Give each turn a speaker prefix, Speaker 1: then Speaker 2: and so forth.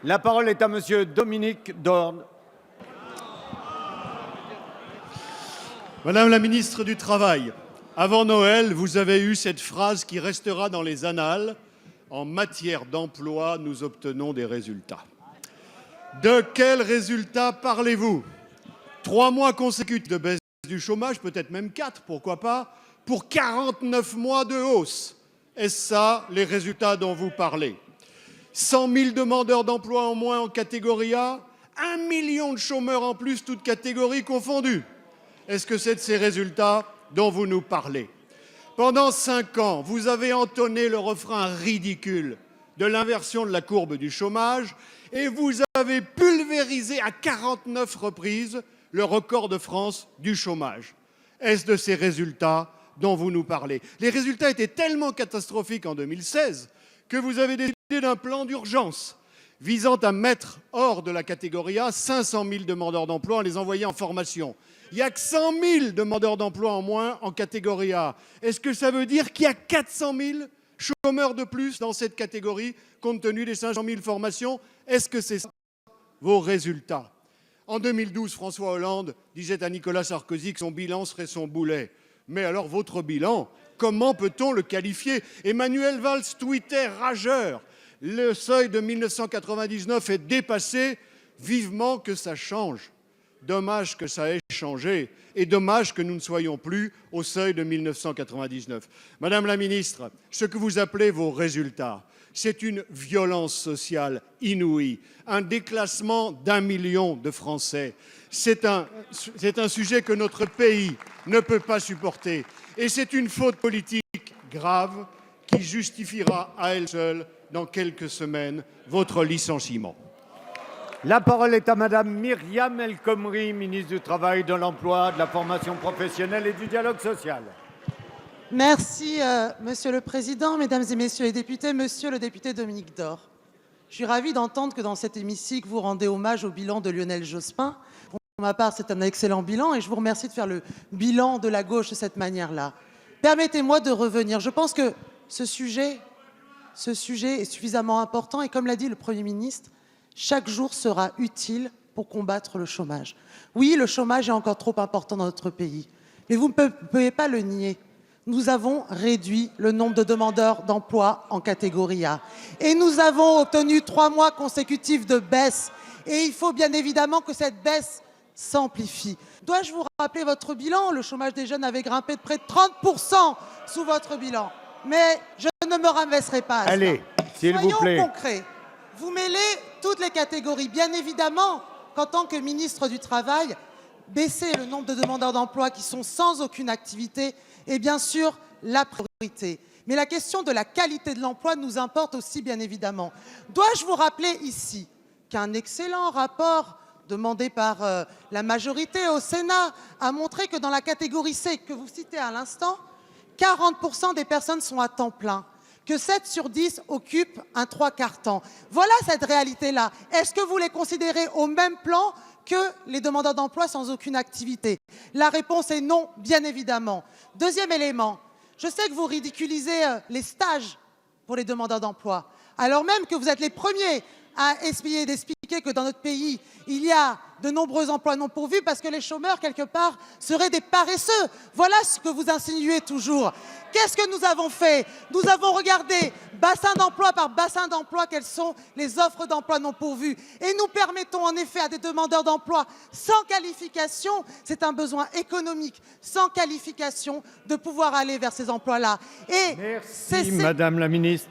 Speaker 1: La parole est à Monsieur Dominique Dorn.
Speaker 2: Madame la ministre du Travail, avant Noël, vous avez eu cette phrase qui restera dans les annales. En matière d'emploi, nous obtenons des résultats. De quels résultats parlez-vous? 3 mois consécutifs de baisse du chômage, peut-être même 4, pourquoi pas, pour 49 mois de hausse. Est-ce ça les résultats dont vous parlez? 100 000 demandeurs d'emploi en moins en catégorie A, 1 million de chômeurs en plus, toutes catégories confondues. Est-ce que c'est de ces résultats dont vous nous parlez? Pendant 5 ans, vous avez entonné le refrain ridicule de l'inversion de la courbe du chômage et vous avez pulvérisé à 49 reprises le record de France du chômage. Est-ce de ces résultats dont vous nous parlez? Les résultats étaient tellement catastrophiques en 2016 que vous avez décidé d'un plan d'urgence visant à mettre hors de la catégorie A 500 000 demandeurs d'emploi en les envoyant en formation. Il n'y a que 100 000 demandeurs d'emploi en moins en catégorie A. Est-ce que ça veut dire qu'il y a 400 000 chômeurs de plus dans cette catégorie compte tenu des 500 000 formations? Est-ce que c'est ça vos résultats? En 2012, François Hollande disait à Nicolas Sarkozy que son bilan serait son boulet. Mais alors votre bilan, comment peut-on le qualifier? Emmanuel Valls tweetait rageur: le seuil de 1999 est dépassé, vivement que ça change. Dommage que ça ait changé et dommage que nous ne soyons plus au seuil de 1999. Madame la ministre, ce que vous appelez vos résultats, c'est une violence sociale inouïe, un déclassement d'1 million de Français. C'est un sujet que notre pays ne peut pas supporter. Et c'est une faute politique grave qui justifiera à elle seule, dans quelques semaines, votre licenciement.
Speaker 1: La parole est à Madame Myriam El Khomri, ministre du Travail, de l'Emploi, de la Formation professionnelle et du Dialogue social.
Speaker 3: Merci, Monsieur le Président, Mesdames et Messieurs les députés, Monsieur le député Dominique Dorn. Je suis ravie d'entendre que dans cet hémicycle, vous rendez hommage au bilan de Lionel Jospin. Pour ma part, c'est un excellent bilan et je vous remercie de faire le bilan de la gauche de cette manière-là. Permettez-moi de revenir. Je pense que ce sujet est suffisamment important et comme l'a dit le Premier ministre, chaque jour sera utile pour combattre le chômage. Oui, le chômage est encore trop important dans notre pays, mais vous ne pouvez pas le nier. Nous avons réduit le nombre de demandeurs d'emploi en catégorie A. Et nous avons obtenu 3 mois consécutifs de baisse. Et il faut bien évidemment que cette baisse s'amplifie. Dois-je vous rappeler votre bilan? Le chômage des jeunes avait grimpé de près de 30% sous votre bilan. Mais je ne me rabaisserai pas à cela.
Speaker 1: Allez, s'il vous plaît.
Speaker 3: Soyons concrets. Vous mêlez toutes les catégories. Bien évidemment qu'en tant que ministre du Travail, baisser le nombre de demandeurs d'emploi qui sont sans aucune activité est bien sûr la priorité. Mais la question de la qualité de l'emploi nous importe aussi, bien évidemment. Dois-je vous rappeler ici qu'un excellent rapport demandé par la majorité au Sénat a montré que dans la catégorie C, que vous citez à l'instant, 40% des personnes sont à temps plein, que 7 sur 10 occupent un 3/4 temps. Voilà cette réalité-là. Est-ce que vous les considérez au même plan que les demandeurs d'emploi sans aucune activité? La réponse est non, bien évidemment. Deuxième élément, je sais que vous ridiculisez les stages pour les demandeurs d'emploi, alors même que vous êtes les premiers à essayer d'expliquer que dans notre pays, il y a de nombreux emplois non pourvus parce que les chômeurs, quelque part, seraient des paresseux. Voilà ce que vous insinuez toujours. Qu'est-ce que nous avons fait? Nous avons regardé bassin d'emploi par bassin d'emploi quelles sont les offres d'emploi non pourvues. Et nous permettons en effet à des demandeurs d'emploi sans qualification, c'est un besoin économique, sans qualification, de pouvoir aller vers ces emplois-là.
Speaker 1: Merci, Madame la Ministre.